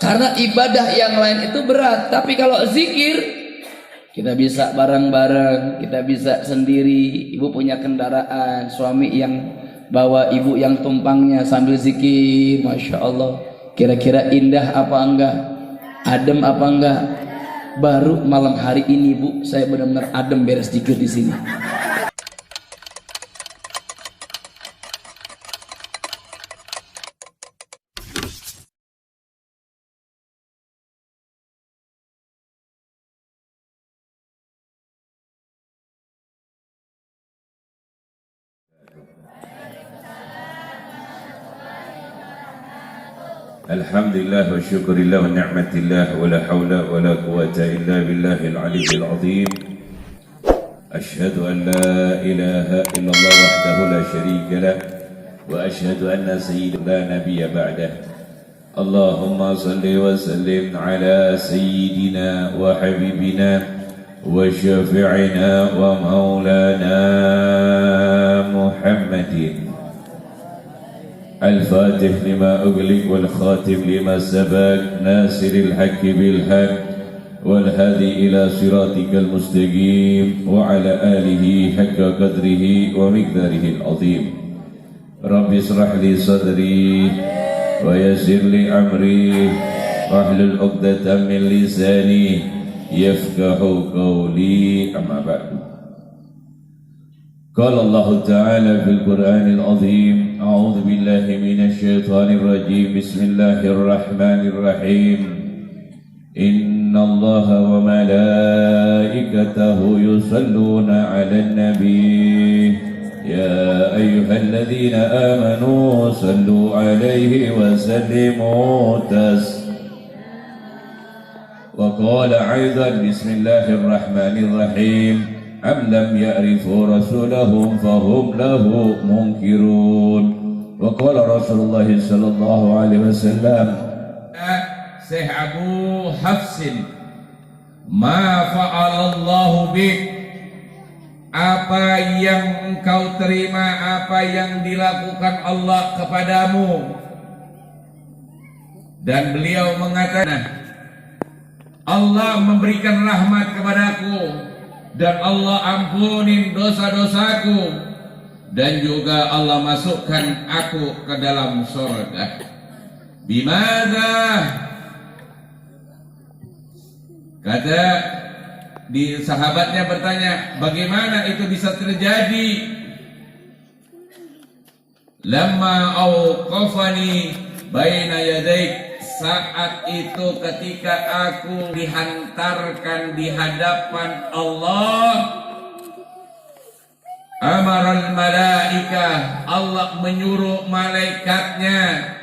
Karena ibadah yang lain itu berat, tapi kalau zikir kita bisa bareng-bareng, kita bisa sendiri. Ibu punya kendaraan, suami yang bawa ibu yang tumpangnya sambil zikir, masya Allah. Kira-kira indah apa enggak? Adem apa enggak? Baru malam hari ini Bu, saya benar-benar adem beres zikir di sini. Alhamdulillah wa syukurillah wa ni'matillah wa la hawla wa la quwata illa billahil aliyyil azim. Ashhadu an la ilaha illallah wahdahu la syarika lah wa ashhadu anna sayyidina la nabiyya ba'dah. Allahumma salli wa sallim ala sayyidina wa habibina wa syafi'ina wa maulana Muhammadin الفاتح لما أغلق والخاتم لما سبق ناصر الحق بالحق والهادي إلى صراطك المستقيم وعلى آله حق قدره ومقداره العظيم رب اشرح لي صدري ويسر لي أمري واحلل عقدة من لساني يفقه قولي أما بعد. قال الله تعالى في القرآن العظيم أعوذ بالله من الشيطان الرجيم بسم الله الرحمن الرحيم إن الله وملائكته يصلون على النبي يا أيها الذين آمنوا صلوا عليه وسلموا تسليما. وقال أيضا بسم الله الرحمن الرحيم أم لم يعرفوا رسولهم فهم له منكرون. وقال رسول الله صلى الله عليه وسلم Syekh Abu Hafsin ma fa'alallahu bik, apa yang engkau terima, apa yang dilakukan Allah kepadamu. Dan beliau mengatakan Allah memberikan rahmat kepadaku dan Allah ampunin dosa-dosaku, dan juga Allah masukkan aku ke dalam surga. Bimada? Kata di sahabatnya bertanya, bagaimana itu bisa terjadi? Lamma auqafani baina yadaik, saat itu ketika aku dihantarkan di hadapan Allah, amaral malaikah, Allah menyuruh malaikatnya,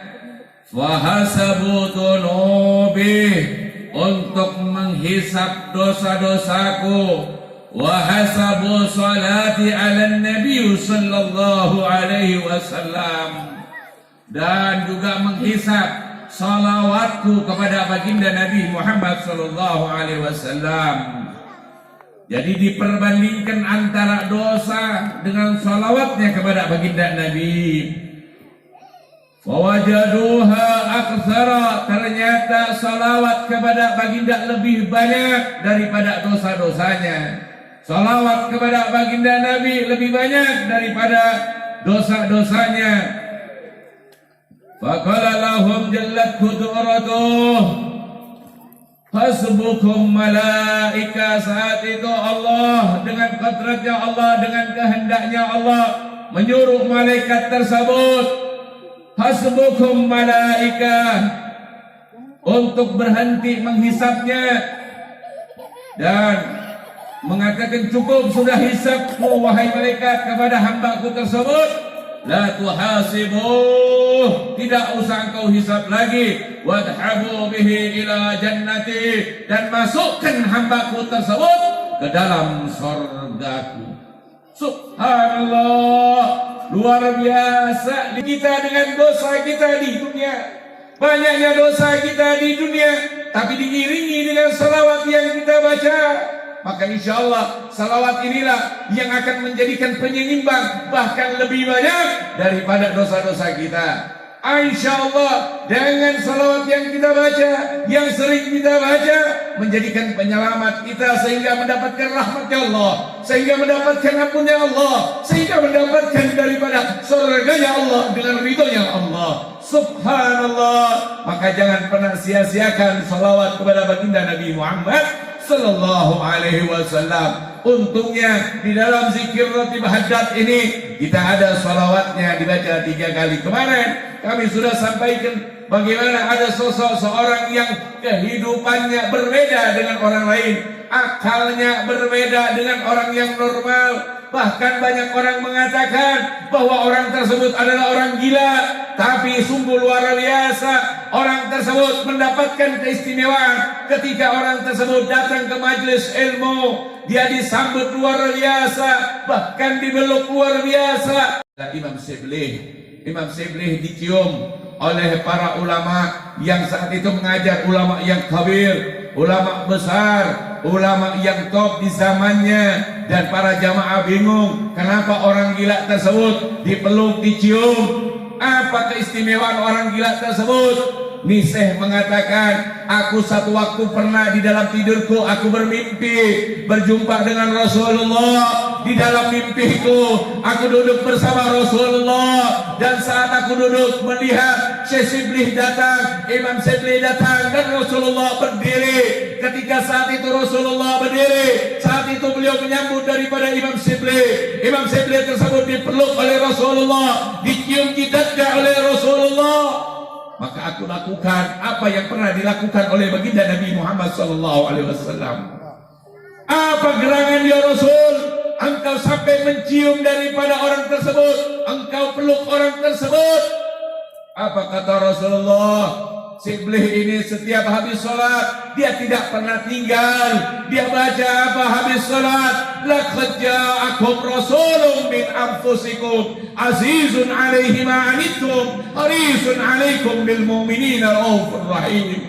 fahasabu dunubi, untuk menghisap dosa-dosaku, wahasabu salati ala nabi sallallahu alaihi wasallam, dan juga menghisap salawatku kepada baginda Nabi Muhammad sallallahu alaihi wasallam. Jadi diperbandingkan antara dosa dengan salawatnya kepada baginda Nabi. Fawajaduha aktsara, ternyata salawat kepada baginda lebih banyak daripada dosa-dosanya. Salawat kepada baginda Nabi lebih banyak daripada dosa-dosanya. Faqala lahum jallat qudratuh hasbukum malaika, saat itu Allah dengan kodratnya Allah, dengan kehendaknya Allah menyuruh malaikat tersebut, hasbukum malaika, untuk berhenti menghisapnya dan mengatakan cukup sudah hisapku wahai malaikat kepada hambaku tersebut. La tuhasibuh, tidak usah engkau hisap lagi. Wadhabu bihi ila jannati, dan masukkan hambaku tersebut ke dalam surgaku. Subhanallah, luar biasa kita dengan dosa kita di dunia. Banyaknya dosa kita di dunia, tapi diiringi dengan salawat yang kita baca. Maka insya Allah salawat inilah yang akan menjadikan penyeimbang, bahkan lebih banyak daripada dosa-dosa kita. Insya Allah dengan salawat yang kita baca, yang sering kita baca, menjadikan penyelamat kita sehingga mendapatkan rahmat Allah, sehingga mendapatkan ampunnya Allah, sehingga mendapatkan daripada surganya Allah dengan ridhonya Allah. Subhanallah. Maka jangan pernah sia-siakan salawat kepada baginda Nabi Muhammad sallallahu alaihi wasallam. Untungnya di dalam zikir ratib hajat ini kita ada salawatnya dibaca 3 kali. Kemarin kami sudah sampaikan bagaimana ada sosok seorang yang kehidupannya berbeda dengan orang lain, akalnya berbeda dengan orang yang normal. Bahkan banyak orang mengatakan bahwa orang tersebut adalah orang gila, tapi sungguh luar biasa. Orang tersebut mendapatkan keistimewaan ketika orang tersebut datang ke majelis ilmu. Dia disambut luar biasa, bahkan dibeluk luar biasa. Imam Siblih dicium oleh para ulama yang saat itu mengajar, ulama yang kabir, ulama besar, ulama yang top di zamannya. Dan para jamaah bingung kenapa orang gila tersebut dipeluk, dicium. Apa keistimewaan orang gila tersebut? Niseh mengatakan, aku satu waktu pernah di dalam tidurku aku bermimpi berjumpa dengan Rasulullah. Di dalam mimpiku aku duduk bersama Rasulullah, dan saat aku duduk melihat Syekh Siblih datang, Imam Siblih datang, dan Rasulullah berdiri. Ketika saat itu Rasulullah berdiri, saat itu beliau menyambut daripada Imam Siblih. Imam Siblih tersebut dipeluk oleh Rasulullah, dicium jidatnya oleh Rasulullah. Maka aku lakukan apa yang pernah dilakukan oleh baginda Nabi Muhammad SAW. Apa gerangan ya Rasul? Engkau sampai mencium daripada orang tersebut, engkau peluk orang tersebut. Apa kata Rasulullah? Siblih ini setiap habis sholat dia tidak pernah tinggal. Dia baca apa habis sholat? Laqad ja'akum rasulun min anfusikum azizun 'alaihi ma 'anittum harisun 'alaikum bil mu'minina raufur rahim.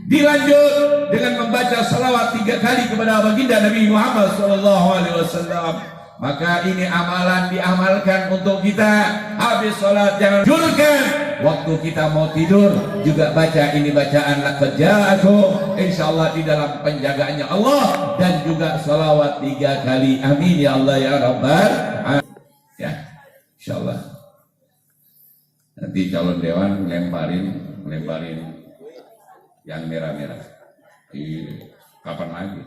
Dilanjut dengan membaca salawat 3 kali kepada baginda Nabi Muhammad SAW. Maka ini amalan diamalkan untuk kita. Habis sholat jangan jurkan. Waktu kita mau tidur juga baca ini bacaan laqad ja'akum, insyaallah di dalam penjagaannya Allah. Dan juga salawat 3 kali. Amin ya Allah ya Rabbal alamin. Ya, insyaallah. Nanti calon dewan lemparin yang merah-merah. Kapan lagi?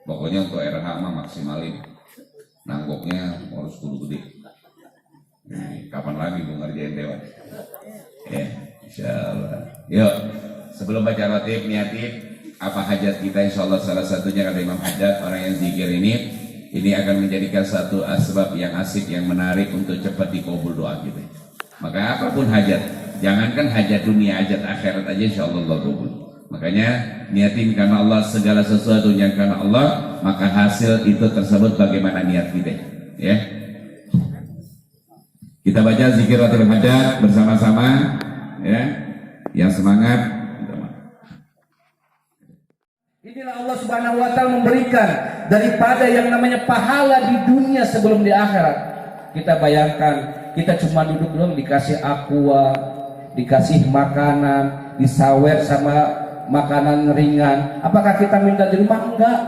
Pokoknya untuk RH mah maksimalin. Nanggoknya harus kudu gede. Kapan lagi mau ngerjain dewan? Ya, insyaallah. Yuk, sebelum baca ratib niatin apa hajat kita, insyaallah salah satunya kata Imam Haddad, orang yang zikir ini akan menjadikan satu asbab yang asik, yang menarik untuk cepat dikabul doa kita. Maka apapun hajat, jangankan hajat dunia, hajat akhirat aja insyaallah Allah kabul. Makanya niatin karena Allah segala sesuatu yang karena Allah, maka hasil itu tersebut bagaimana niat kita. Ya. Kita baca zikir ratib hajat bersama-sama, ya. Yang semangat. Inilah Allah Subhanahu wa taala memberikan daripada yang namanya pahala di dunia sebelum di akhirat. Kita bayangkan, kita cuma duduk doang dikasih aqua, dikasih makanan, disawer sama makanan ringan. Apakah kita minta di rumah? Enggak.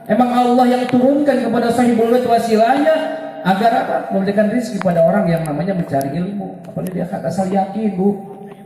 Emang Allah yang turunkan kepada sahibul wad wasilahnya agar apa? Memberikan rezeki pada orang yang namanya mencari ilmu. Apalagi dia kata asal yakin, Bu.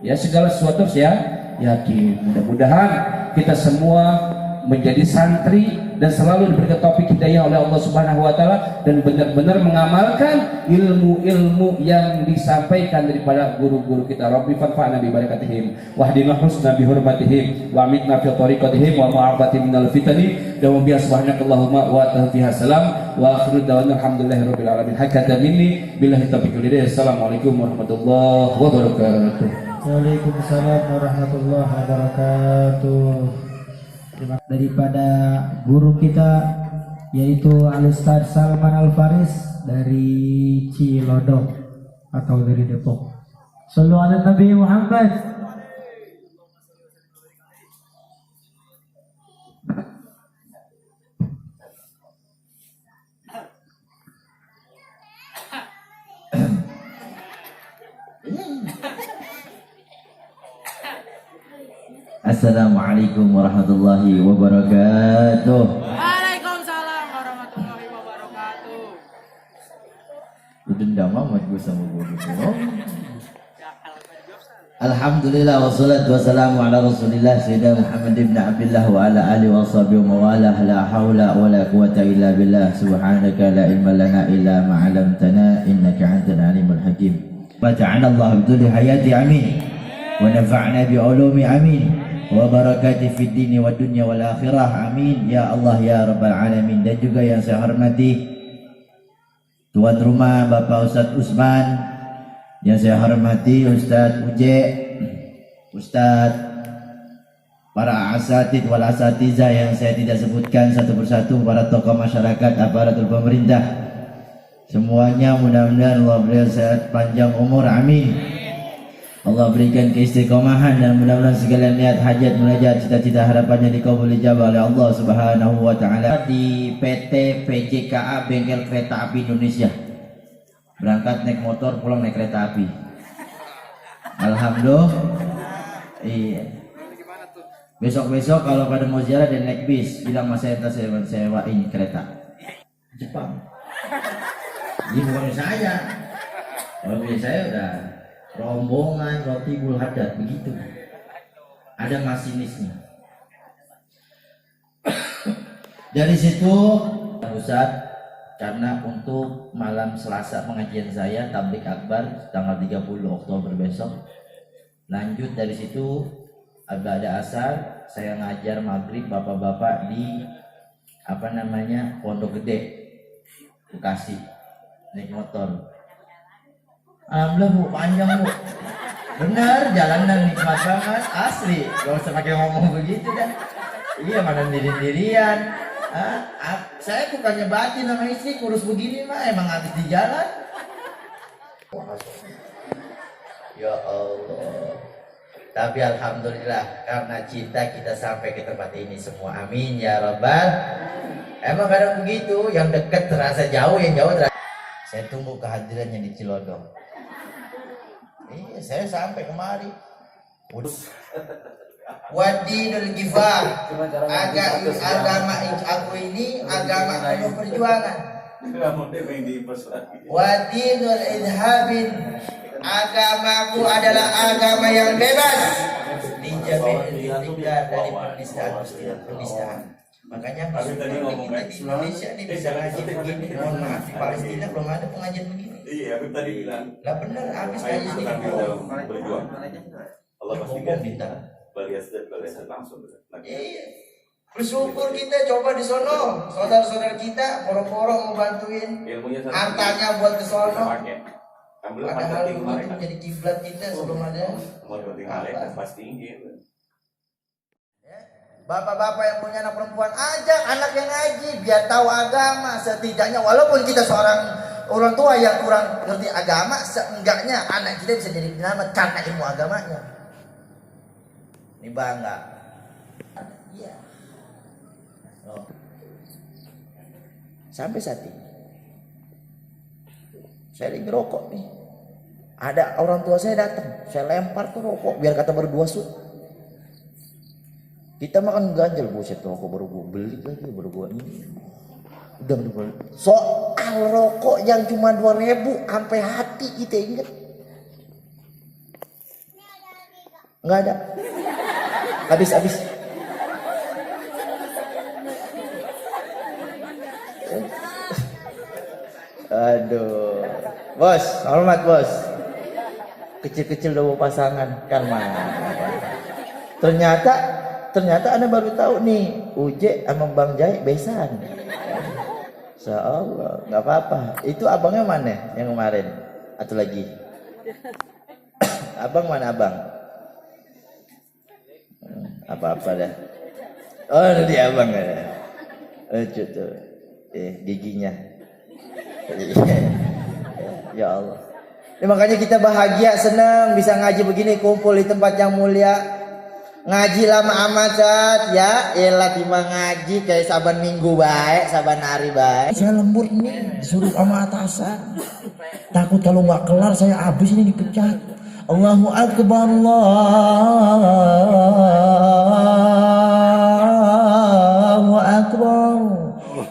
Ya segala sesuatu ya yakin. Mudah-mudahan kita semua menjadi santri dan selalu diberikan taufik hidayah oleh Allah Subhanahu wa taala dan benar-benar mengamalkan ilmu-ilmu yang disampaikan daripada guru-guru kita. Rabbi fanfa'na bi barakatihim wahdina husna bi hurmatihim wa amitna fi tariqatihim wa ma'afati minal fitani wa bi subhanakallahumma wa ta'ala salam wa akhiru da'wana alhamdulillahi rabbil alamin. Hakata minni billahi taufiq wal hidayah. Assalamualaikum warahmatullahi wabarakatuh. Waalaikumsalam warahmatullahi wabarakatuh. Daripada guru kita yaitu Al-Ustaz Salman Al-Faris dari Cilodok atau dari Depok. Shallu ala Nabi Muhammad. Assalamualaikum warahmatullahi wabarakatuh. Waalaikumsalam warahmatullahi wabarakatuh. Dendam amat gue sama gue gitu. Alhamdulillah wassalatu wassalamu ala rasulillah sayyidina Muhammad ibn Abdullah wa ala alihi wa sahbihi wa mawalah la hawla wa la quwata illa billah subhanaka la ilma lana illa ma 'allamtana innaka antal alimul hakim. Wa ta'ala Allah bidul hayati amin wa nafa'na bi ulumi amin wa barakati fid dini wad dunya wal akhirah amin ya Allah ya rabbal alamin. Dan juga yang saya hormati tuan rumah Bapak Ustadz Usman, yang saya hormati Ustadz Uje, Ustadz, para asatid wal asatiza yang saya tidak sebutkan satu persatu, para tokoh masyarakat, aparatur pemerintah, semuanya mudah-mudahan Allah berikan sehat panjang umur, amin. Allah berikan keistiqomahan dan mudah-mudahan segala niat hajat munajat cita-cita harapannya dikabul ijabah oleh Allah Subhanahu wa taala. Di PT PJKA Bengkel Kereta Api Indonesia, berangkat naik motor, pulang naik kereta api. Alhamdulillah. Iya. Besok-besok kalau pada mau ziarah dan naik bis, bilang mas saya sewain kereta Jepang. Ini bukan saya. Kalau saya udah rombongan roti bul hadat begitu. Ada masinisnya. Dari situ Ustaz, karena untuk malam Selasa pengajian saya tablik akbar tanggal 30 Oktober besok, lanjut dari situ agak ada asar saya ngajar maghrib bapak-bapak di Pondok Gede Bekasi naik motor. Alhamdulillah Bu, panjang Bu, benar jalanan nikmat banget asli, gak usah pakai ngomong begitu kan. Iya mana diri-dirian. Saya bukannya batin sama istri kurus begini mah emang habis di jalan. Ya Allah. Tapi alhamdulillah karena cinta kita sampai ke tempat ini semua. Amin ya rabbal. Emang kadang begitu, yang dekat terasa jauh, yang jauh terasa. Saya tunggu kehadirannya di Cilodong. Iya, saya sampai kemari. Wadinul Ghifar, agama aku ini agama penuh perjuangan. Wadinul Idhabin, agamaku adalah agama yang bebas. Dijamin dari penistaan. Makanya kita di Indonesia ini bisa ngaji begini. Mohon maaf, di Palestina belum ada pengajian begini. Iya, Habib tadi bilang. Lah benar, habis ngaji di berjuang. Allah pastikan kita. Balias langsung. Iya. Bersyukur kita coba di sono, saudara-saudara kita poro-poro mau bantuin. Hartanya buat ke sono. Padahal itu menjadi kiblat kita sebelum ada. Bapak-bapak yang punya anak perempuan, ajak anak yang ngaji biar tahu agama. Setidaknya walaupun kita seorang orang tua yang kurang ngerti agama, seenggaknya anak kita bisa jadi penyelamat karena ilmu agamanya. Ini bangga. Iya. Oh. Sampai saat ini saya lagi ngerokok nih. Ada orang tua saya datang, saya lempar tuh rokok biar kata berdua sud. Kita makan ganjel, buset rokok baru gue beli lagi, baru gue ini. Udah beli. Soal rokok yang cuma 2.000 sampai hati kita inget. Nggak ada. Habis. Aduh. Bos, hormat bos. Kecil-kecil udah bawa pasangan kan mana. Ternyata Anda baru tahu nih, Uje sama Bang Jai besan. Insyaallah, nggak apa-apa. Itu abangnya mana yang kemarin? Atau lagi? Abang mana abang? Apa-apa dah. Oh, ini abang ya. Lucu tuh. Giginya. Ya Allah. Makanya kita bahagia, senang bisa ngaji begini, kumpul di tempat yang mulia. Ngaji lama amat ya, elah timah ngaji kayak saban minggu baik, saban hari baik. Saya lembur nih, disuruh sama atasan. Takut kalau nggak kelar saya habis ini dipecat. Allahu Akbar, Allah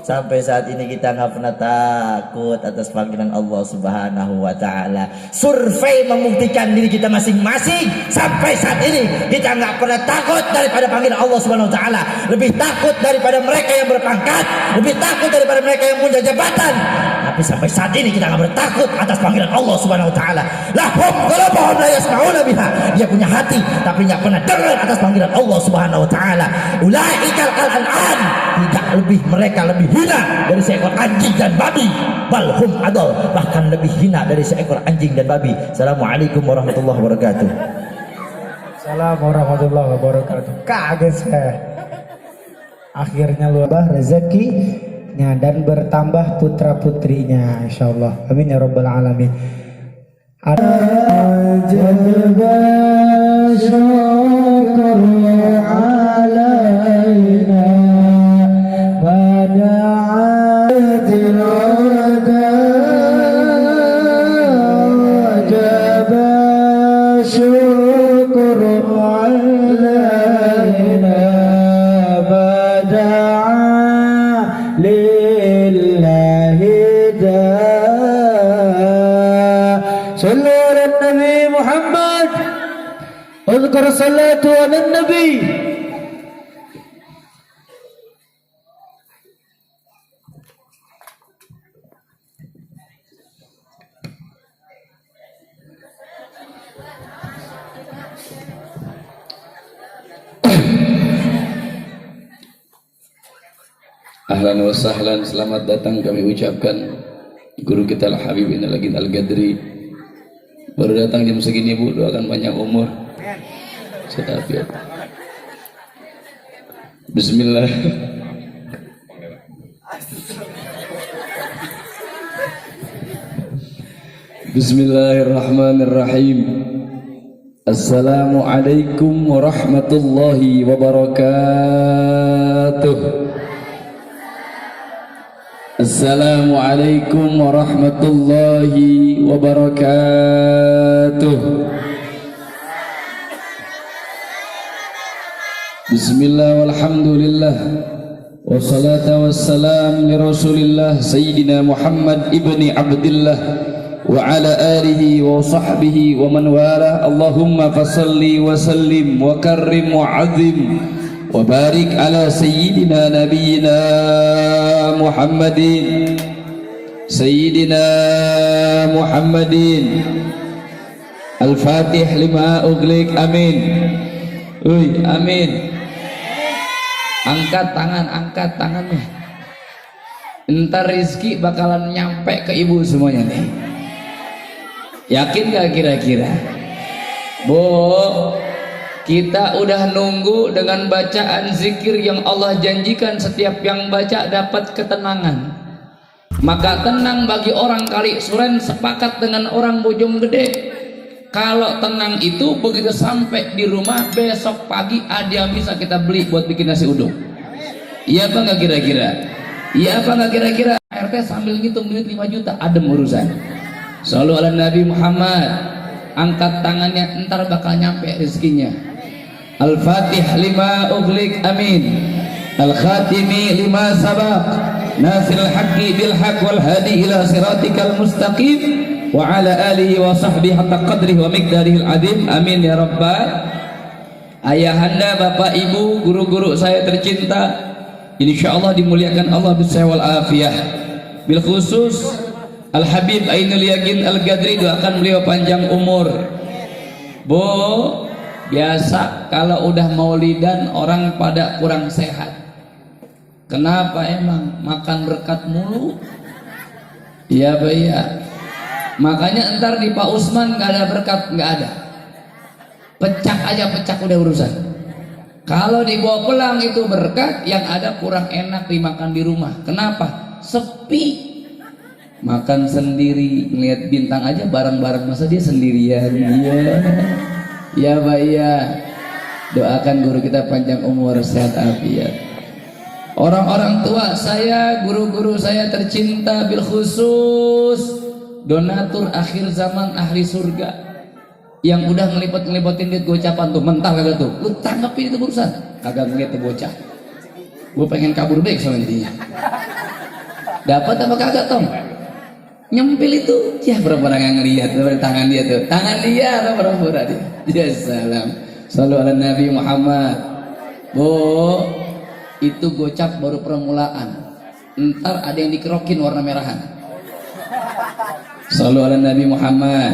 Sampai saat ini kita nggak pernah takut atas panggilan Allah Subhanahu wa Ta'ala. Survei membuktikan diri kita masing-masing. Sampai saat ini kita nggak pernah takut daripada panggilan Allah Subhanahu wa Ta'ala. Lebih takut daripada mereka yang berpangkat, lebih takut daripada mereka yang punya jabatan. Tapi sampai saat ini kita nggak bertakut atas panggilan Allah Subhanahu wa Ta'ala. Lahum qulubun la yasma'una biha. Dia punya hati tapi nggak pernah dengar atas panggilan Allah Subhanahu wa Ta'ala. Ulaikal an'am. Tidak lebih, mereka lebih hina dari seekor anjing dan babi. Balhum adol, bahkan lebih hina dari seekor anjing dan babi. Assalamualaikum warahmatullahi wabarakatuh. Assalamualaikum warahmatullahi wabarakatuh. Kaget saya. Akhirnya luar rezekinya dan bertambah putra putrinya, insyaallah. Amin ya rabbal alamin. اذكر الصلاة على النبي. Ahlan wa sahlan, selamat datang kami ucapkan guru kita Al-Habib Inalagin Al-Gadri. Baru datang jam segini Bu, doakan banyak umur. Sedafiat. Bismillah. Bismillahirrahmanirrahim. Assalamualaikum warahmatullahi wabarakatuh. Assalamualaikum warahmatullahi wabarakatuh. Bismillah walhamdulillah wassalatu wassalam li rasulillah Sayyidina Muhammad ibni Abdillah wa ala alihi wa sahbihi wa man wala. Allahumma fasalli wa sallim wa karrim wa azim wa barik ala sayyidina nabiyyina Muhammadin sayyidina Muhammadin al-fatih lima ughliq. Amin. Uy, amin. Angkat tangannya. Entar rizki bakalan nyampe ke ibu semuanya nih. Yakin gak kira-kira? Bu, kita udah nunggu dengan bacaan zikir yang Allah janjikan setiap yang baca dapat ketenangan. Maka tenang bagi orang Kali Suren sepakat dengan orang Bojonggede. Kalau tenang itu begitu sampai di rumah besok pagi ada yang bisa kita beli buat bikin nasi uduk. Iya apa nggak kira-kira? Iya apa nggak kira-kira? RT sambil ngitung duit 5 juta, adem urusan. Shallu ala Nabi Muhammad. Angkat tangannya, entar bakal nyampe rezekinya. Al-Fatih lima ughliq. Amin. Al-Khatimi lima sabaq. Nasirul haqqi bil haqq wal hadi ila siratikal mustaqim wa ala alihi wa sahbihi hatta qadrihi wa miqdarihil azim. Amin ya rabbal. Ayahanda, bapak, ibu, guru-guru saya tercinta, insyaallah dimuliakan Allah bisawal afiyah. Bil khusus Al-Habib Ainul Yaqin Al-Gadri, doakan beliau panjang umur. Bu, biasa kalau udah maulidan orang pada kurang sehat. Kenapa emang? Makan berkat mulu. Iya Pak, iya. Makanya entar di Pak Usman gak ada berkat, gak ada. Pecak aja, pecak udah urusan. Kalau dibawa pulang itu berkat, yang ada kurang enak dimakan di rumah. Kenapa? Sepi. Makan sendiri, ngeliat bintang aja bareng-bareng, masa dia sendirian? Iya. Ya Pak, iya. Doakan guru kita panjang umur, sehat afiat. Orang-orang tua saya, guru-guru saya tercinta, bil khusus donatur akhir zaman ahli surga yang udah ngelipet-ngelipetin duit gocapan tuh, mental kagak tuh, lu tanggapin itu urusan, kagak ngeliat tuh bocah. Gue pengen kabur baik sama jadinya. Dapat apa kagak Tom? Nyempil itu, ya pura-pura nggak ngeliat tangan dia tuh, tangan dia atau pura-pura dia. Ya salam, selalu ala Nabi Muhammad. Bu, itu gocap baru permulaan. Ntar ada yang dikerokin warna merahan. Selalu ala Nabi Muhammad.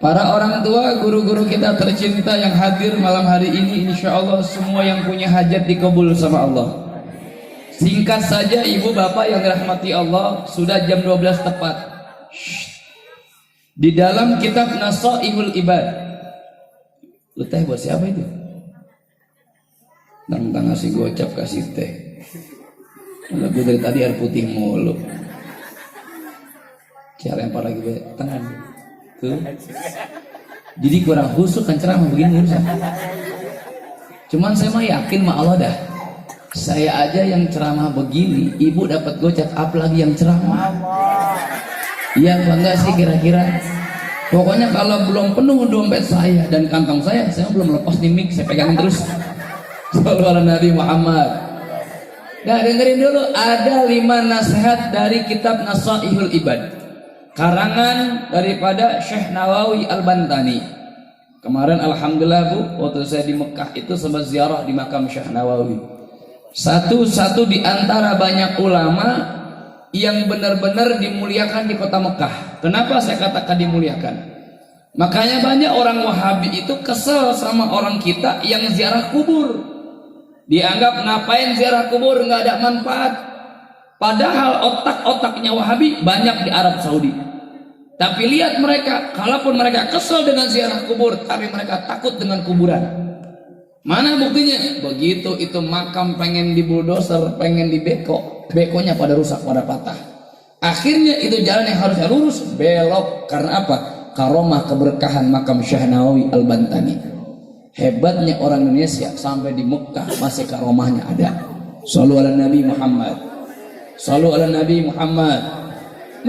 Para orang tua, guru-guru kita tercinta yang hadir malam hari ini, insya Allah semua yang punya hajat dikabul sama Allah. Singkat saja ibu bapak yang dirahmati Allah, sudah jam 12 tepat. Di dalam kitab Nasaihul Ibad. Lu teh buat siapa itu? Tentang ngasih gocap kasih teh. Lebih dari tadi air putih mulu. Cara yang lagi tangan. Tuh. Jadi kurang husuk kan ceramah begini urusan. Cuman saya mah yakin sama Allah dah. Saya aja yang ceramah begini, ibu dapat gocap, apalagi yang ceramah. Iya apa enggak sih kira-kira? Pokoknya kalau belum penuh dompet saya dan kantong saya belum lepas nih mic, saya pegangin terus. Shallallahu ala Nabi Muhammad. Nah dengerin dulu, ada 5 nasihat dari kitab Nasaihul Ibad, karangan daripada Syekh Nawawi Al-Bantani. Kemarin alhamdulillah Bu, waktu saya di Mekah itu sempat ziarah di makam Syekh Nawawi. Satu-satu di antara banyak ulama yang benar-benar dimuliakan di kota Mekah. Kenapa saya katakan dimuliakan? Makanya banyak orang Wahabi itu kesel sama orang kita yang ziarah kubur. Dianggap ngapain ziarah kubur, nggak ada manfaat. Padahal otak-otaknya Wahabi banyak di Arab Saudi. Tapi lihat mereka, kalaupun mereka kesel dengan ziarah kubur, tapi mereka takut dengan kuburan. Mana buktinya? Begitu itu makam pengen dibuldoser, pengen dibeko, bekonya pada rusak, pada patah. Akhirnya itu jalan yang harusnya lurus belok. Karena apa? Karomah keberkahan makam Syekh Nawawi Al-Bantani. Hebatnya orang Indonesia, sampai di Mekah masih karomahnya ada. Shallallahu ala Nabi Muhammad. Shallallahu ala Nabi Muhammad.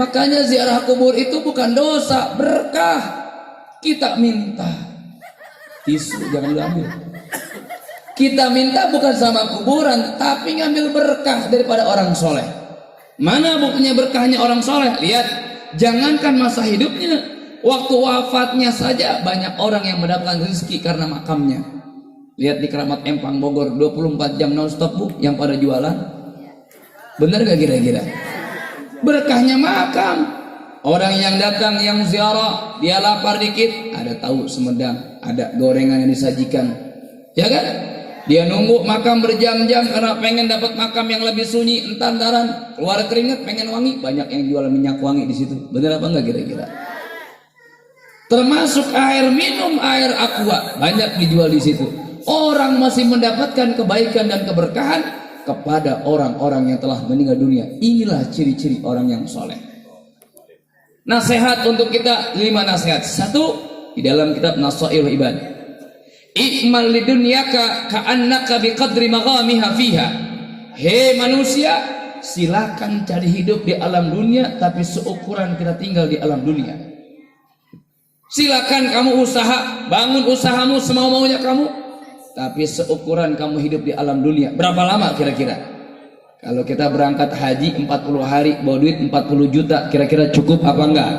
Makanya ziarah kubur itu bukan dosa, berkah. Kita minta tisu jangan diambil. Kita minta bukan sama kuburan, tapi ngambil berkah daripada orang soleh. Mana buktinya berkahnya orang soleh? Lihat, jangankan masa hidupnya, waktu wafatnya saja banyak orang yang mendapatkan rezeki karena makamnya. Lihat di Keramat Empang Bogor, 24 jam non-stop Bu, yang pada jualan. Bener gak kira-kira? Berkahnya makam. Orang yang datang, yang ziarah, dia lapar dikit, ada tahu Sumedang, ada gorengan yang disajikan. Ya kan? Dia nunggu makam berjam-jam karena pengen dapat makam yang lebih sunyi, entar-entaran keluar keringat, pengen wangi, banyak yang jual minyak wangi di situ. Bener apa enggak kira-kira? Termasuk air minum, air aqua, banyak dijual di situ. Orang masih mendapatkan kebaikan dan keberkahan kepada orang-orang yang telah meninggal dunia. Inilah ciri-ciri orang yang soleh. Nasihat untuk kita, 5 nasihat. 1 di dalam kitab Nasaihul Ibad. I'mal lidunyaka ka'annaka biqadri maghamiha fiha. Hei manusia, silakan cari hidup di alam dunia, tapi seukuran kita tinggal di alam dunia. Silakan kamu usaha, bangun usahamu semau-maunya kamu, tapi seukuran kamu hidup di alam dunia. Berapa lama kira-kira? Kalau kita berangkat haji 40 hari, bawa duit 40 juta, kira-kira cukup apa enggak?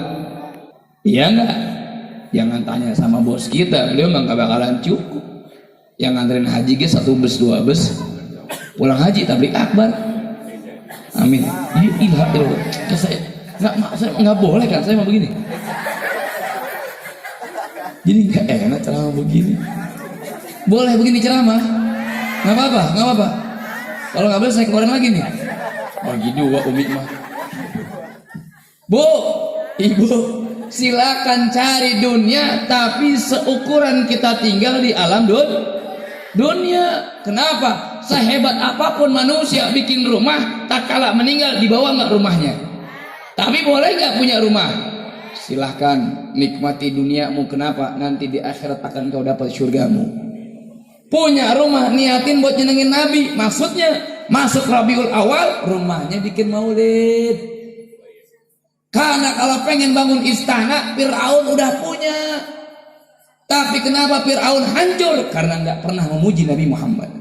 Iya enggak? Jangan tanya sama bos kita, beliau nggak bakalan cukup. Yang nganterin haji ke 1 bus 2 bus, pulang haji tablik akbar. Amin. Ilah, saya nggak boleh kan, saya mau begini. Jadi nggak enak ceramah begini. Boleh begini ceramah? Nggak apa-apa, nggak apa-apa. Kalau nggak boleh saya keluarin lagi nih. Bagi 2 umi mah. Bu, ibu, silakan cari dunia, tapi seukuran kita tinggal di alam dunia. Kenapa? Sehebat apapun manusia bikin rumah, tak kala meninggal dibawa nggak rumahnya. Tapi boleh nggak punya rumah? Silahkan nikmati duniamu. Kenapa? Nanti di akhirat akan kau dapat surgamu. Punya rumah, niatin buat nyenengin Nabi. Maksudnya masuk Rabiul Awal, rumahnya bikin maulid. Karena kalau pengen bangun istana, Fir'aun udah punya. Tapi kenapa Fir'aun hancur? Karena nggak pernah memuji Nabi Muhammad.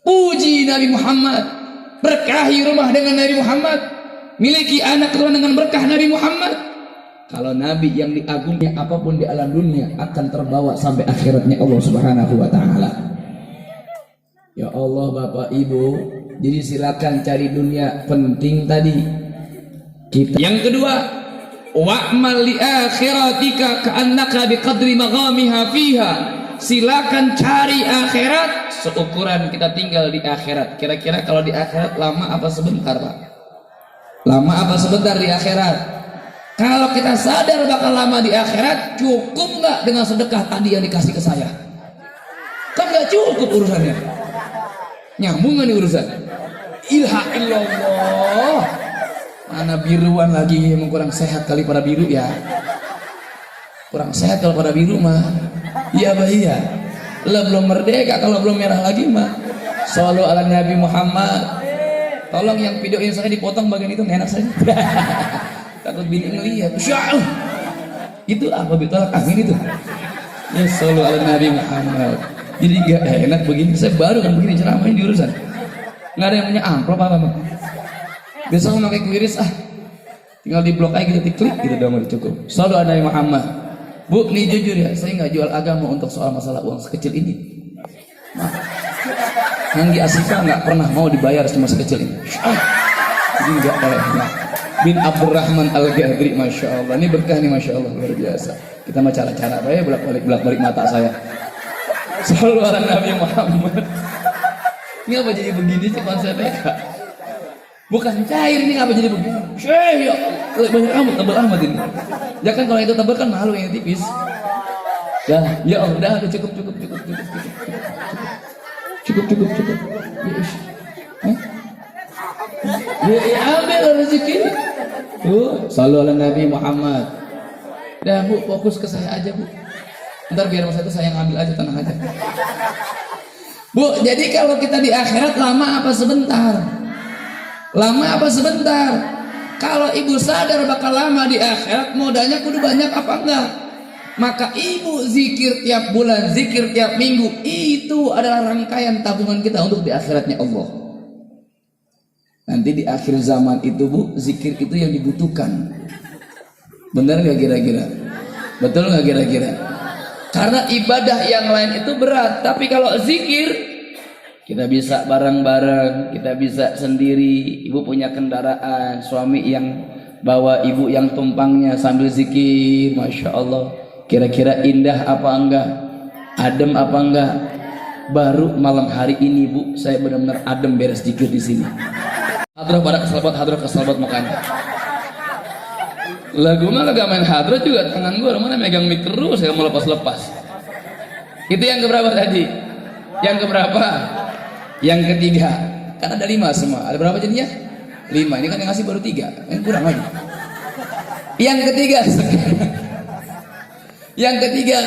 Puji Nabi Muhammad. berkahi rumah dengan Nabi Muhammad, miliki anak keturunan dengan berkah Nabi Muhammad. Kalau Nabi yang diagungnya apapun di alam dunia akan terbawa sampai akhiratnya Allah Subhanahu wa taala. Ya Allah Bapak Ibu, jadi silakan cari dunia penting tadi. Yang kedua, wa'mal li akhiratika ka'annaka biqadri maghamiha fiha. Silakan cari akhirat seukuran kita tinggal di akhirat. Kira-kira kalau di akhirat lama apa sebentar, Pak? Lama apa sebentar di akhirat? Kalau kita sadar bakal lama di akhirat, cukup nggak dengan sedekah tadi yang dikasih ke saya? Kan nggak cukup urusannya. Nyambung nggak nih urusan? Ilha illallah. Mana biruan lagi, emang kurang sehat kali pada biru ya. Kurang sehat kalau pada biru mah. Iya bah iya. Lah belum merdeka kalau belum merah lagi mah. Shallu ala Nabi Muhammad. Tolong yang videoin saya dipotong bagian itu, enak saya. Takut bini ngelihat. Itu apa bitolak angin itu? Ya shallu ala Nabi Muhammad. Jadi gak enak begini. Saya baru kan begini ceramahin di urusan. Nggak ada yang punya amplop apa mah. Besok mau pakai kuiris tinggal di blok aja kita klik gitu dong, udah cukup. Shallu ala Nabi Muhammad. Bu, nih jujur ya, saya nggak jual agama untuk soal masalah uang sekecil ini. Anggi Asifah nggak pernah mau dibayar cuma sekecil ini. Ini nggak enak. Bin Abdurrahman Al-Ghadri, masya Allah. Ini berkah nih, masya Allah, luar biasa. Kita mah cara-cara apa ya, bolak-balik mata saya. Shallu ala Nabi Muhammad. Ini apa jadi begini sih konsepnya? Bukan cair, ini ngapa jadi begini? Syekh, ya banyak amat, tebal amat ini. Ya kan kalau itu tebal kan malu yang tipis. Ya udah cukup. Ya ambil rezeki. Shallu ala Nabi Muhammad. Dah Bu, fokus ke saya aja Bu. Ntar biar masa itu saya yang ambil aja, tenang aja. Bu, jadi kalau kita di akhirat lama apa sebentar? Lama apa sebentar? Kalau ibu sadar bakal lama di akhirat, modalnya kudu banyak apa enggak? Maka ibu zikir tiap bulan, zikir tiap minggu, itu adalah rangkaian tabungan kita untuk di akhiratnya Allah. Nanti di akhir zaman itu Bu, zikir itu yang dibutuhkan. Benar nggak kira-kira? Betul nggak kira-kira? Karena ibadah yang lain itu berat, tapi kalau zikir kita bisa bareng-bareng, kita bisa sendiri. Ibu punya kendaraan, suami yang bawa ibu yang tumpangnya sambil zikir, masya Allah. Kira-kira indah apa enggak? Adem apa enggak? Baru malam hari ini Bu, saya benar-benar adem beres zikir di sini. Hadrah pada kesalbat makanya. Lagu mah gak main hadrah juga, tangan gue mana megang mic terus, saya mau lepas-lepas. Itu yang keberapa tadi? Yang keberapa? Yang ketiga, kan ada 5 semua. Ada berapa jadinya? 5. Ini kan yang ngasih baru 3. Yang kurang lagi. Yang ketiga,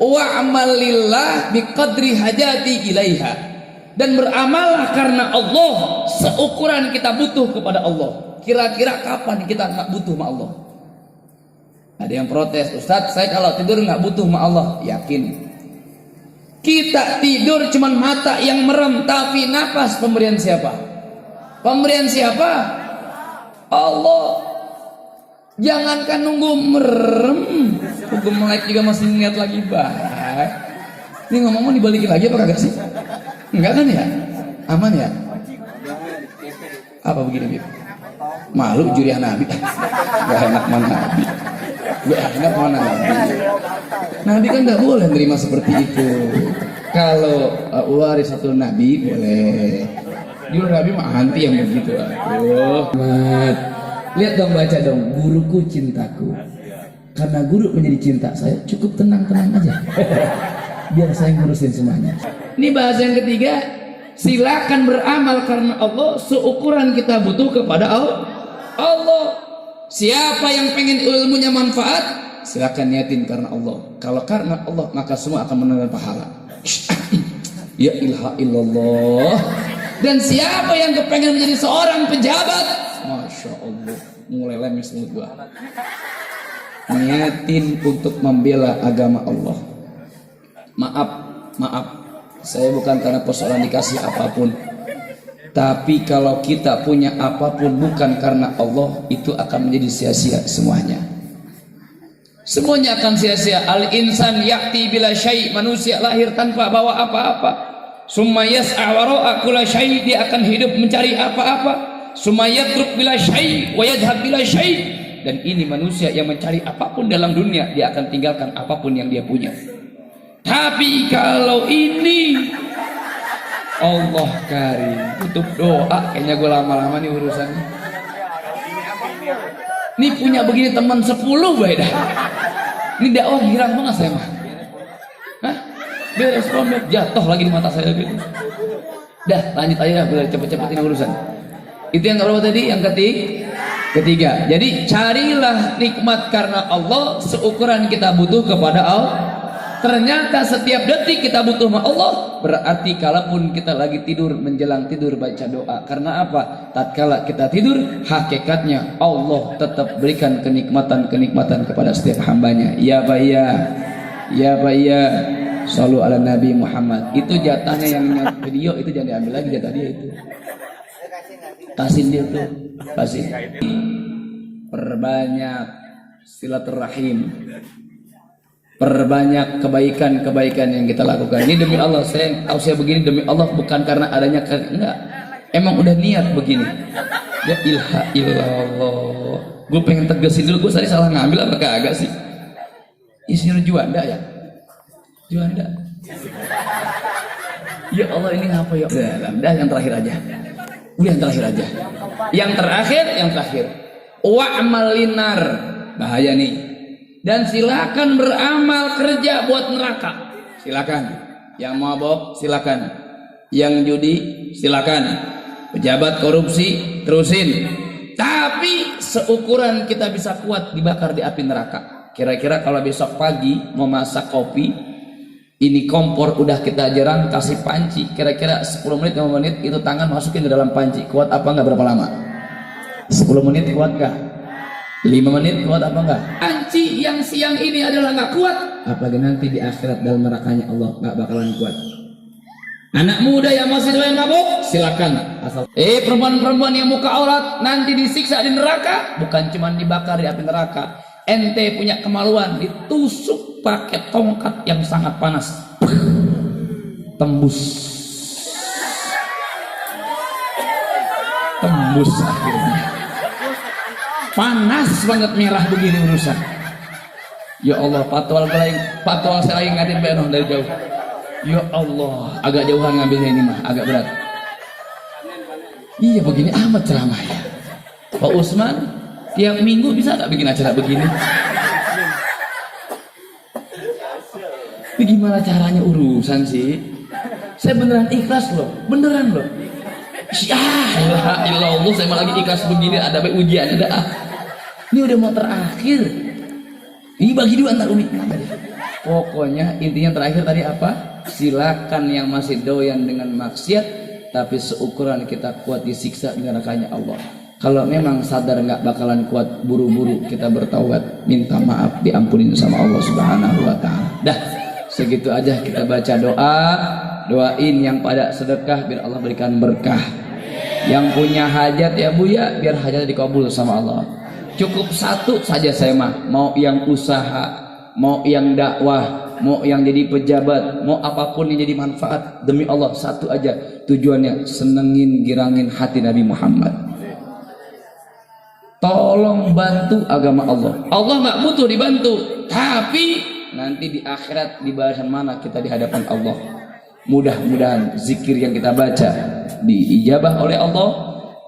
wa'amal lillah biqadri hajati ilaiha. Dan beramallah karena Allah seukuran kita butuh kepada Allah. Kira-kira kapan kita nggak butuh sama Allah? Ada yang protes, Ustadz, saya kalau tidur nggak butuh sama Allah. Yakin? Kita tidur cuman mata yang merem, tapi napas pemberian siapa? Pemberian siapa? Allah. Jangankan nunggu merem, nunggu melek juga masih ngeliat lagi baik. Ini ngomong-ngomong dibalikin lagi apa kagak sih? Enggak kan ya? Aman ya? Apa begini, Bib? Malu juriah Nabi. Gak enak mana Nabi. Gak enak mana Nabi. Nabi kan gak boleh nerima seperti itu. Kalau waris satu Nabi boleh. Juriah Nabi mah anti yang begitu. Aduh, Mat. Lihat dong, baca dong. Guruku cintaku. Karena guru menjadi cinta saya, cukup tenang-tenang aja. Biar saya ngurusin semuanya. Ini bahasa yang ketiga. Silakan beramal karena Allah seukuran kita butuh kepada Allah. Siapa yang pengen ilmunya manfaat, silakan niatin karena Allah. Kalau karena Allah, maka semua akan menerima pahala. Ya ilaha illallah. Dan siapa yang kepengen menjadi seorang pejabat, masya Allah, mulai lemes mulut gua. Niatin untuk membela agama Allah. Maaf, saya bukan karena persoalan dikasih apapun. Tapi kalau kita punya apapun bukan karena Allah, itu akan menjadi sia-sia semuanya. Semuanya akan sia-sia. Al-insan ya'ti bila syai', manusia lahir tanpa bawa apa-apa. Summa yas'a wara'a kulla syai', dia akan hidup mencari apa-apa. Summa yatruk bila syai' wa yadhhab bila syai'. Dan ini manusia yang mencari apapun dalam dunia, dia akan tinggalkan apapun yang dia punya. Tapi kalau ini Allah karim, tutup doa, kayaknya gue lama-lama nih urusannya. Ini punya begini teman 10 beda. Ini dakwah girang banget saya mah. Hah? Beres komik, jatuh lagi di mata saya gitu. Dah, lanjut aja biar cepet-cepet ini urusan. Itu yang berapa tadi? Yang ketiga. Jadi carilah nikmat karena Allah seukuran kita butuh kepada Allah. Ternyata setiap detik kita butuh sama Allah. Berarti kalaupun kita lagi tidur, menjelang tidur baca doa. Karena apa? Tatkala kita tidur, hakikatnya Allah tetap berikan kenikmatan-kenikmatan kepada setiap hambanya. Ya Pak ya, ya Pak ya. Shallu ala Nabi Muhammad. Itu jatahnya yang video itu jangan diambil lagi, jatah dia itu. Kasih dia tuh, kasih. Perbanyak silaturahim. Perbanyak kebaikan-kebaikan yang kita lakukan. Ini demi Allah, saya tahu saya begini demi Allah, bukan karena adanya enggak. Emang udah niat begini. Ya ilaha illallah. Gue pengen tegesin dulu, gue tadi salah ngambil apa kagak sih? Isinya Juanda ya? Juanda. Ya Allah ini apa ya? Dah yang terakhir aja. Udah yang terakhir aja. Yang terakhir. Wa'mal linar. Bahaya nih. Dan silakan beramal kerja buat neraka. Silakan. Yang mabok silakan. Yang judi silakan. Pejabat korupsi terusin. Tapi seukuran kita bisa kuat dibakar di api neraka. Kira-kira kalau besok pagi mau masak kopi, ini kompor udah kita jerang, kasih panci. Kira-kira 10 menit 5 menit itu tangan masukin ke dalam panci. Kuat apa enggak berapa lama? 10 menit kuat enggak? 5 menit kuat apa enggak? Panci yang siang ini adalah enggak kuat, apalagi nanti di akhirat dalam nerakanya Allah enggak bakalan kuat. Anak muda yang masih doyan mabuk silakan, asal perempuan-perempuan yang muka aurat nanti disiksa di neraka, bukan cuma dibakar di api neraka. Ente punya kemaluan ditusuk pakai tongkat yang sangat panas, tembus akhirnya. Panas banget, merah begini urusan. Ya Allah, patwal saya lagi ngatin benon dari jauh. Ya Allah, agak jauhan ngambilnya ini mah, agak berat. Iya begini amat ceramah ya. Pak Usman, tiap minggu bisa nggak bikin acara begini? Ini gimana caranya urusan sih? Saya beneran ikhlas loh, beneran loh. Ya Allah, saya malah lagi ikhlas begini, ada ujian ada. Ini udah mau terakhir. Ini bagi dua antar Umi. Pokoknya intinya terakhir tadi apa? Silakan yang masih doyan dengan maksiat, tapi seukuran kita kuat disiksa dengan nerakanya Allah. Kalau memang sadar nggak bakalan kuat, buru-buru kita bertaubat, minta maaf, diampunin sama Allah Subhanahu wa Ta'ala. Dah, segitu aja kita baca doa. Doain yang pada sedekah biar Allah berikan berkah. Yang punya hajat ya Bu ya, biar hajatnya dikabul sama Allah. Cukup satu saja saya mah, mau yang usaha, mau yang dakwah, mau yang jadi pejabat, mau apapun yang jadi manfaat, demi Allah satu aja tujuannya, senengin girangin hati Nabi Muhammad. Tolong bantu agama Allah. Allah nggak butuh dibantu, tapi nanti di akhirat di barisan mana kita di hadapan Allah. Mudah-mudahan zikir yang kita baca diijabah oleh Allah,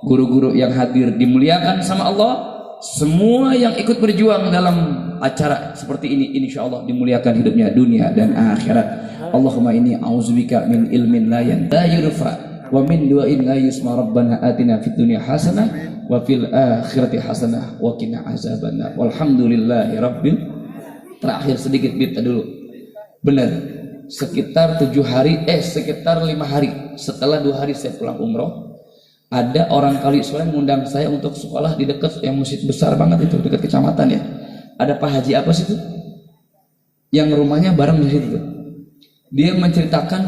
guru-guru yang hadir dimuliakan sama Allah, semua yang ikut berjuang dalam acara seperti ini insyaallah dimuliakan hidupnya dunia dan akhirat. Allahumma inni a'udzubika min ilmin la yurfa wa min du'ain la yusma. Rabbana atina fid dunya hasanah wa fil akhirati hasanah wa qina azabannar. Walhamdulillahi rabbil. Terakhir sedikit bita dulu. Benar. Sekitar 5 hari setelah 2 hari saya pulang umroh, ada orang Kali Soleh mengundang saya untuk sekolah di dekat yang masjid besar banget itu, dekat kecamatan ya. Ada Pak Haji apa sih itu? Yang rumahnya bareng di situ. Dia menceritakan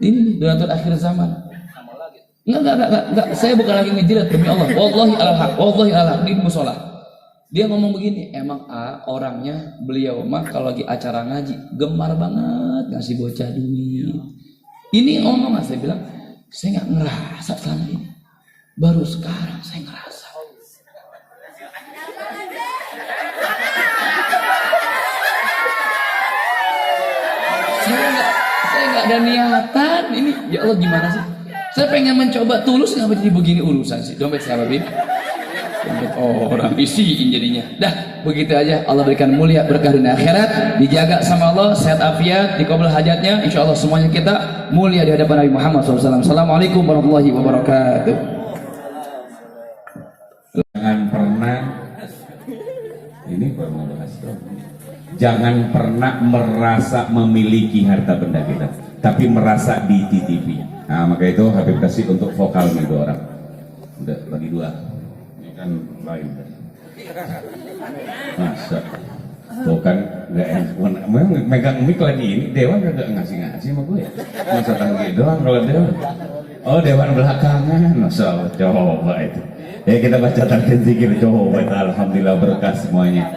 ini donatur akhir zaman. Enggak. Saya bukan lagi ngejilat demi Allah. Wallahi al-haq di musola. Dia ngomong begini, emang orangnya beliau mah kalau lagi acara ngaji gemar banget ngasih bocah duit. Ini ngomong, saya bilang, saya nggak ngerasa selama ini. Baru sekarang saya ngerasa. Saya nggak ada niatan ini. Ya Allah, gimana sih? Saya pengen mencoba tulus, nggak jadi begini urusan sih. Dompet saya Bib. Dompet orang isiin jadinya. Dah, begitu aja. Allah berikan mulia berkah dunia akhirat, dijaga sama Allah, sehat afiat, dikabul hajatnya. Insya Allah semuanya kita mulia di hadapan Nabi Muhammad SAW. Assalamualaikum warahmatullahi wabarakatuh. Jangan pernah ini baru bahas dong. Jangan pernah merasa memiliki harta benda kita, tapi merasa dititipi. Nah, maka itu Habib kasih untuk vokal nih 2 orang. Udah lagi 2. Ini kan lain. Masa tuh kan nggak megang mic lagi ini Dewan nggak ngasih sama gue ya. Masa tanggi doang kalau Dewan. Oh, Dewan belakangan. Masa coba itu. Ya kita baca talqin zikir coba. Alhamdulillah berkah semuanya.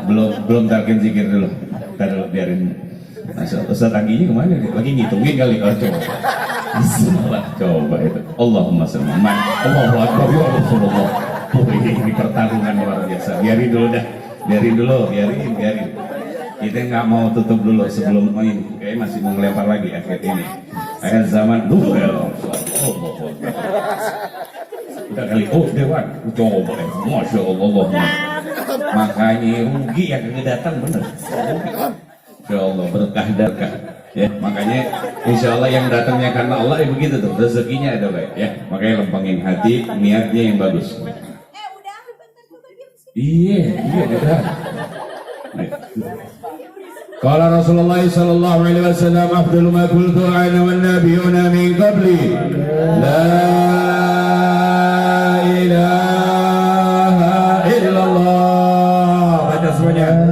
Belum talqin zikir dulu. Kita dulu biarin. Ustaz Angginya kemana? Lagi ngitungin kali kalau coba. Coba itu. Allahumma sholli Allahu akbar ya Rasulullah. Ini pertarungan luar biasa. Biarin dulu. Kita nggak mau tutup dulu sebelum main. Kayaknya masih mau ngelempar lagi akhir ini. Akhir zaman dulu ya. Udah kali. Oh Dewan. Coba ya. Masya Allah. Makanya rugi yang datang bener. Insya Allah berkah. Ya, makanya insya Allah yang datangnya karena Allah ya begitu tuh, rezekinya ada baik ya. Makanya lempengin hati, niatnya yang bagus. Iya udah. Qala Rasulullah sallallahu alaihi wasallam afdalu ma qultu ana wan nabiyuna min qabli la ilaha illallah. Baca semuanya.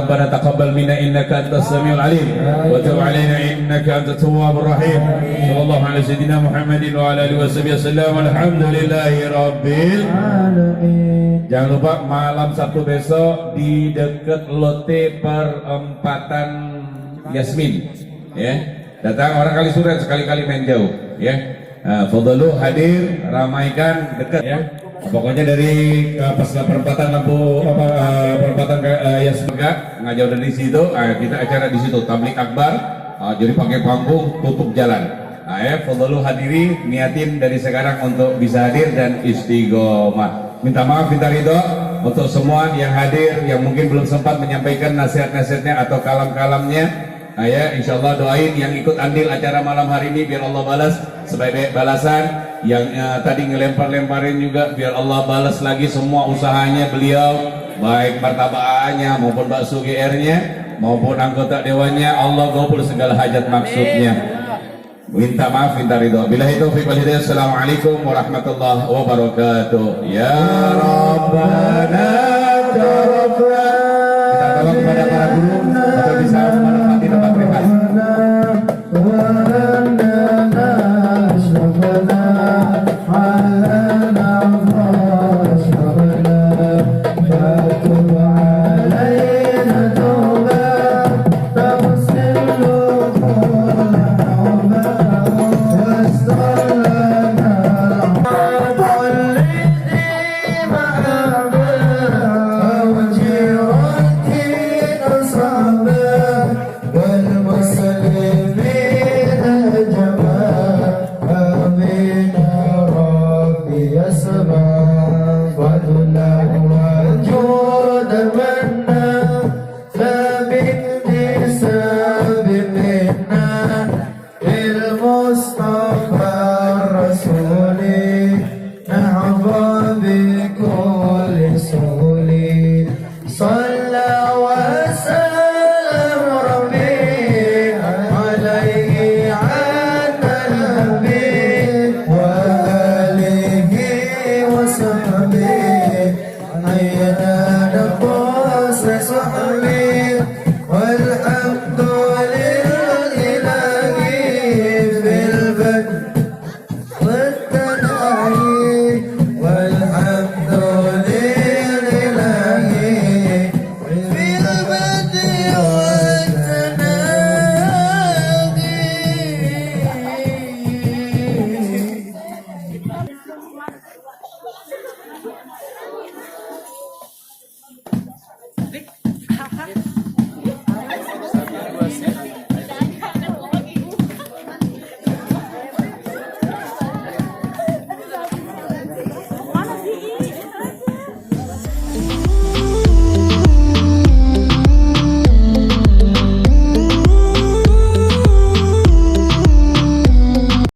ربنا تقبل منا إنك أنت السميع العليم وتب علينا إنك أنت التواب الرحيم صلى الله على سيدنا محمد وعلى آله وصحبه وسلم الحمد لله rabbil alamin. Jangan lupa malam Sabtu besok di dekat Lote Perempatan Yasmin ya. Datang orang Kali Surat sekali-kali main jauh ya. Fadlu hadir, ramaikan dekat ya. Pokoknya dari pas perempatan perempatan Yasmin nggak jauh dari situ, kita acara di situ tablik akbar, jadi pakai panggung tutup jalan. Ya, fadlu hadiri, niatin dari sekarang untuk bisa hadir dan istiqomah. Minta maaf, minta ridho untuk semua yang hadir yang mungkin belum sempat menyampaikan nasihat-nasihatnya atau kalam-kalamnya. Ya, insya Allah doain yang ikut andil acara malam hari ini biar Allah balas sebaik-baik balasan. Yang tadi ngelempar-lemparin juga biar Allah balas lagi semua usahanya beliau, baik martabaannya maupun bakso GR-nya maupun anggota dewannya. Allah gabul segala hajat maksudnya. Minta maaf, minta ridho. Billahi taufiq wal hidayah. Assalamualaikum warahmatullahi wabarakatuh. Ya Rabbana tarafna. Kita tolong kepada para guru atau bisa